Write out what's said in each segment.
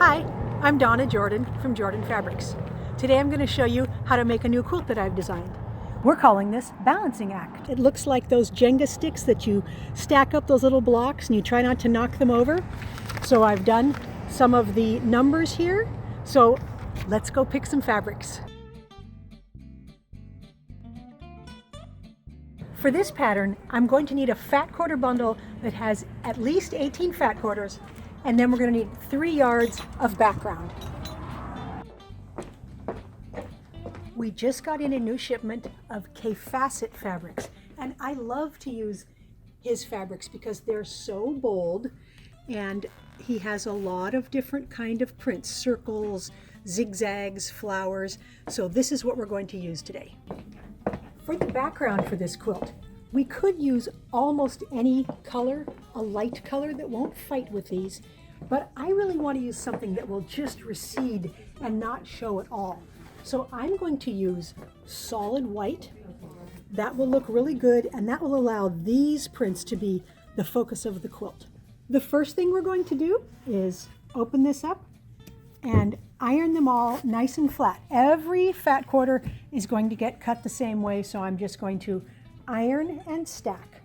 Hi, I'm Donna Jordan from Jordan Fabrics. Today I'm going to show you how to make a new quilt that I've designed. We're calling this Balancing Act. It looks like those Jenga sticks that you stack up those little blocks and you try not to knock them over. So I've done some of the numbers here. So let's go pick some fabrics. For this pattern, I'm going to need a fat quarter bundle that has at least 18 fat quarters, and then we're going to need 3 yards of background. We just got in a new shipment of K-Facet fabrics, and I love to use his fabrics because they're so bold, and he has a lot of different kind of prints, circles, zigzags, flowers. So this is what we're going to use today. For the background for this quilt, we could use almost any color, a light color that won't fight with these, but I really want to use something that will just recede and not show at all. So I'm going to use solid white. That will look really good, and that will allow these prints to be the focus of the quilt. The first thing we're going to do is open this up and iron them all nice and flat. Every fat quarter is going to get cut the same way, so I'm just going to iron and stack.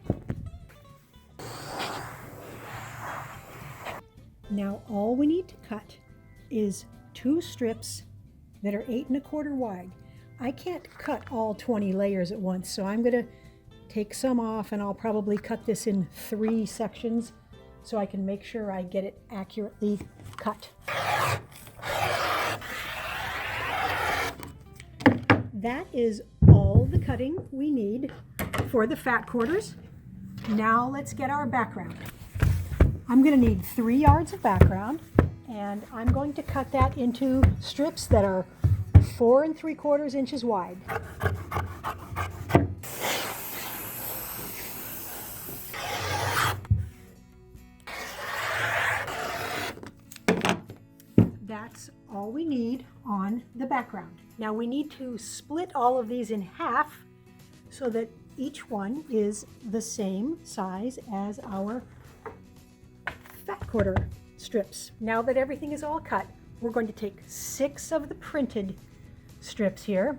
Now all we need to cut is 2 strips that are 8 1/4 wide. I can't cut all 20 layers at once, so I'm going to take some off, and I'll probably cut this in 3 sections so I can make sure I get it accurately cut. That is all the cutting we need for the fat quarters. Now let's get our background. I'm going to need 3 yards of background, and I'm going to cut that into strips that are 4 3/4 inches wide. That's all we need on the background. Now we need to split all of these in half so that each one is the same size as our fat quarter strips. Now that everything is all cut, we're going to take 6 of the printed strips here,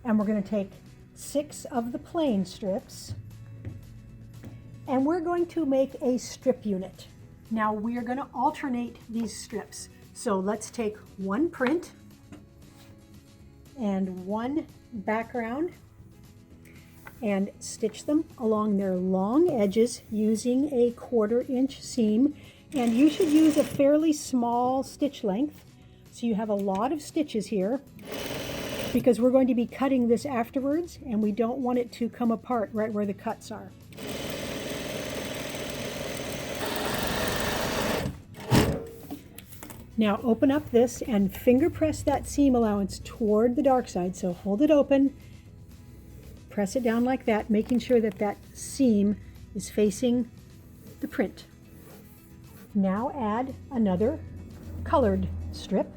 and we're going to take 6 of the plain strips, and we're going to make a strip unit. Now we are going to alternate these strips. So let's take 1 print and 1 background and stitch them along their long edges using a 1/4 inch seam. And you should use a fairly small stitch length so you have a lot of stitches here, because we're going to be cutting this afterwards and we don't want it to come apart right where the cuts are. Now open up this and finger press that seam allowance toward the dark side. So hold it open, press it down like that, making sure that that seam is facing the print. Now add another colored strip,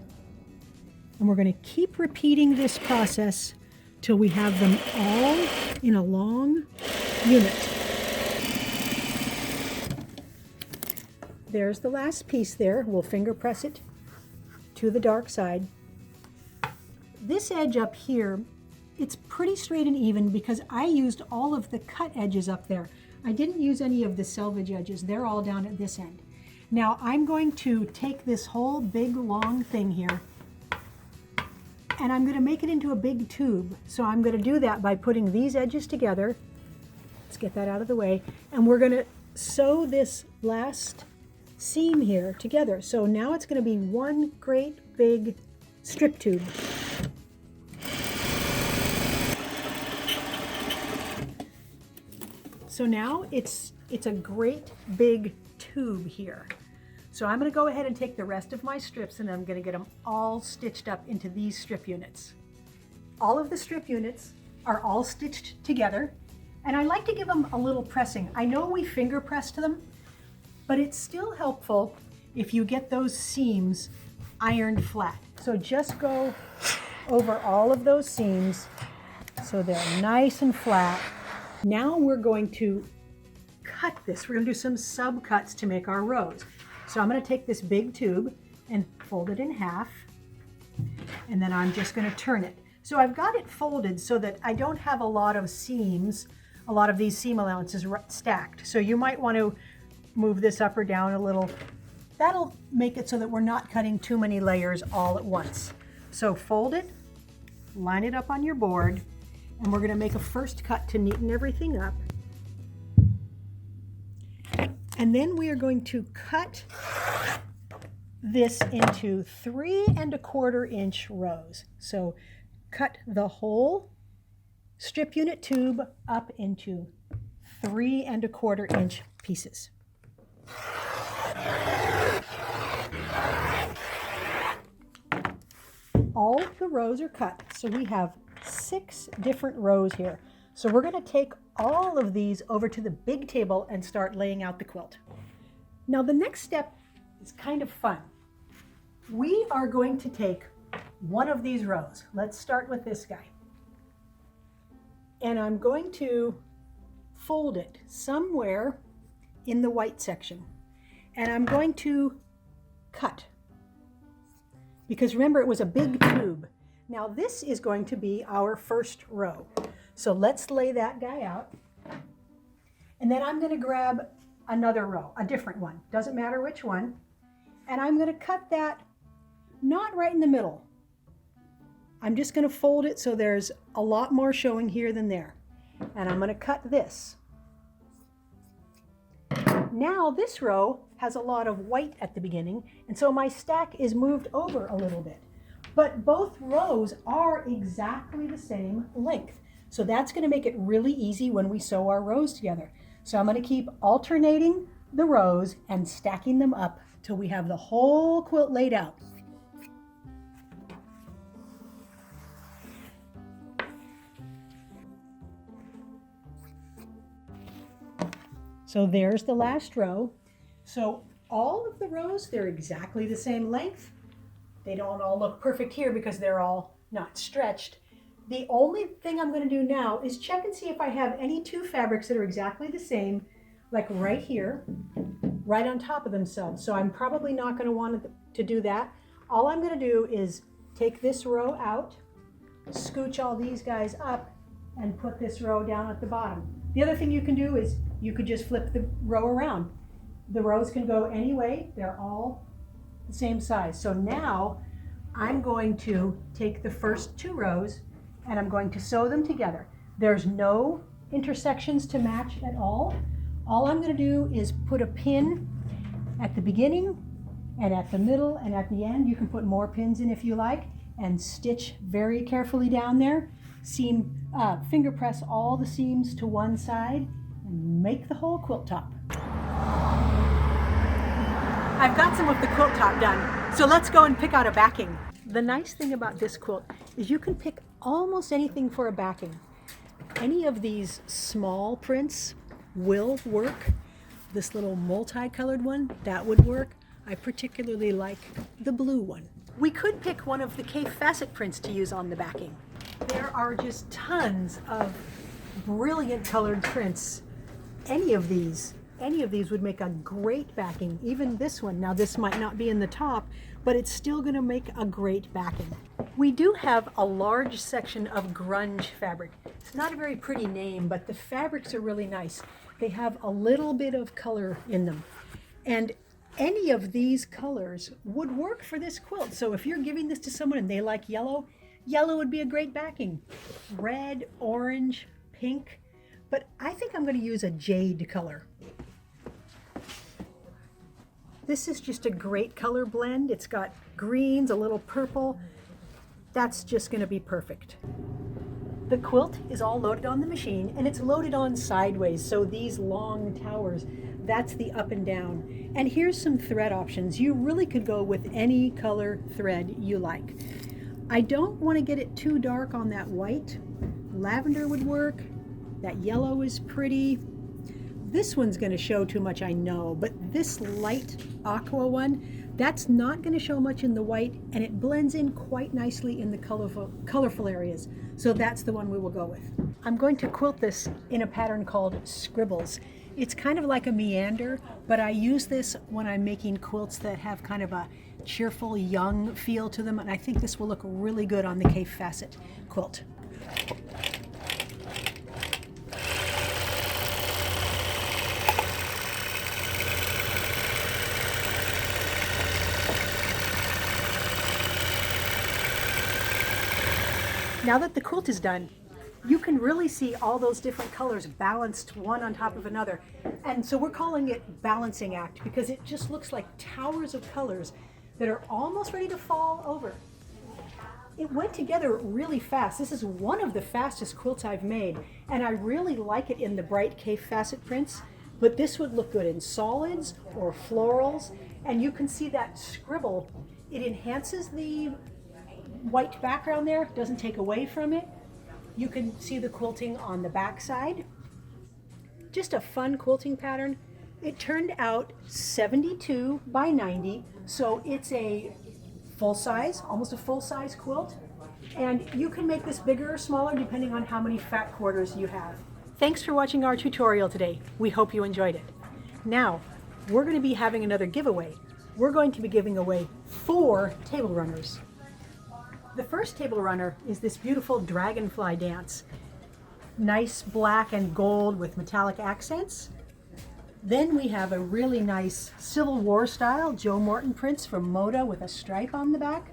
and we're going to keep repeating this process till we have them all in a long unit. There's the last piece there. We'll finger press it to the dark side. This edge up here, it's pretty straight and even because I used all of the cut edges up there. I didn't use any of the selvage edges. They're all down at this end. Now I'm going to take this whole big long thing here and I'm going to make it into a big tube. So I'm going to do that by putting these edges together. Let's get that out of the way. And we're going to sew this last seam here together. So now it's going to be one great big strip tube. So now it's a great big tube here. So I'm going to go ahead and take the rest of my strips and I'm going to get them all stitched up into these strip units. All of the strip units are all stitched together, and I like to give them a little pressing. I know we finger press to them, but it's still helpful if you get those seams ironed flat. So just go over all of those seams so they're nice and flat. Now we're going to cut this. We're going to do some sub cuts to make our rows. So I'm going to take this big tube and fold it in half. And then I'm just going to turn it. So I've got it folded so that I don't have a lot of seams, a lot of these seam allowances stacked. So you might want to move this up or down a little. That'll make it so that we're not cutting too many layers all at once. So fold it, line it up on your board, and we're going to make a first cut to neaten everything up. And then we are going to cut this into 3 1/4 inch rows. So cut the whole strip unit tube up into 3 1/4 inch pieces. All the rows are cut, so we have 6 different rows here. So we're going to take all of these over to the big table and start laying out the quilt. Now the next step is kind of fun. We are going to take one of these rows. Let's start with this guy. And I'm going to fold it somewhere in the white section. And I'm going to cut. Because remember, it was a big tube. Now this is going to be our first row. So let's lay that guy out. And then I'm going to grab another row, a different one. Doesn't matter which one. And I'm going to cut that not right in the middle. I'm just going to fold it so there's a lot more showing here than there. And I'm going to cut this. Now this row has a lot of white at the beginning, and so my stack is moved over a little bit. But both rows are exactly the same length. So that's going to make it really easy when we sew our rows together. So I'm going to keep alternating the rows and stacking them up till we have the whole quilt laid out. So there's the last row. So all of the rows, they're exactly the same length. They don't all look perfect here because they're all not stretched. The only thing I'm going to do now is check and see if I have any 2 fabrics that are exactly the same, like right here, right on top of themselves. So I'm probably not going to want to do that. All I'm going to do is take this row out, scooch all these guys up, and put this row down at the bottom. The other thing you can do is you could just flip the row around. The rows can go any way. They're all the same size. So now I'm going to take the first 2 rows and I'm going to sew them together. There's no intersections to match at all. All I'm going to do is put a pin at the beginning and at the middle and at the end. You can put more pins in if you like, and stitch very carefully down there. Finger press all the seams to one side and make the whole quilt top. I've got some of the quilt top done, so let's go and pick out a backing. The nice thing about this quilt is you can pick almost anything for a backing. Any of these small prints will work. This little multicolored one, that would work. I particularly like the blue one. We could pick one of the K facet prints to use on the backing. There are just tons of brilliant colored prints. Any of these would make a great backing. Even this one. Now this might not be in the top, but it's still going to make a great backing. We do have a large section of grunge fabric. It's not a very pretty name, but the fabrics are really nice. They have a little bit of color in them. And any of these colors would work for this quilt. So if you're giving this to someone and they like yellow, yellow would be a great backing. Red, orange, pink, but I think I'm going to use a jade color. This is just a great color blend. It's got greens, a little purple. That's just going to be perfect. The quilt is all loaded on the machine, and it's loaded on sideways, so these long towers, that's the up and down. And here's some thread options. You really could go with any color thread you like. I don't want to get it too dark on that white. Lavender would work. That yellow is pretty. This one's going to show too much, I know, but this light aqua one, that's not going to show much in the white, and it blends in quite nicely in the colorful areas. So that's the one we will go with. I'm going to quilt this in a pattern called Scribbles. It's kind of like a meander, but I use this when I'm making quilts that have kind of a cheerful, young feel to them, and I think this will look really good on the K-Facet quilt. Now that the quilt is done, you can really see all those different colors balanced one on top of another. And so we're calling it balancing act because it just looks like towers of colors that are almost ready to fall over. It went together really fast. This is one of the fastest quilts I've made, and I really like it in the bright K-Facet prints, but this would look good in solids or florals, and you can see that scribble. It enhances the white background there, doesn't take away from it. You can see the quilting on the back side. Just a fun quilting pattern. It turned out 72 by 90, so it's a full size, almost a full size quilt. And you can make this bigger or smaller depending on how many fat quarters you have. Thanks for watching our tutorial today. We hope you enjoyed it. Now, we're going to be having another giveaway. We're going to be giving away 4 table runners. The first table runner is this beautiful dragonfly dance. Nice black and gold with metallic accents. Then we have a really nice Civil War style Joe Morton prints from Moda with a stripe on the back.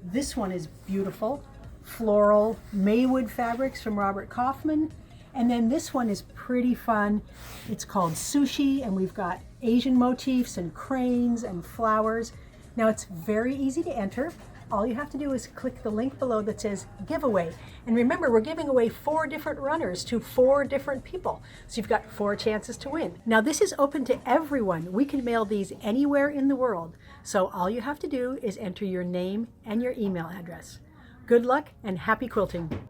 This one is beautiful. Floral Maywood fabrics from Robert Kaufman. And then this one is pretty fun. It's called Sushi, and we've got Asian motifs and cranes and flowers. Now it's very easy to enter. All you have to do is click the link below that says giveaway. And remember, we're giving away 4 different runners to 4 different people. So you've got 4 chances to win. Now this is open to everyone. We can mail these anywhere in the world. So all you have to do is enter your name and your email address. Good luck and happy quilting.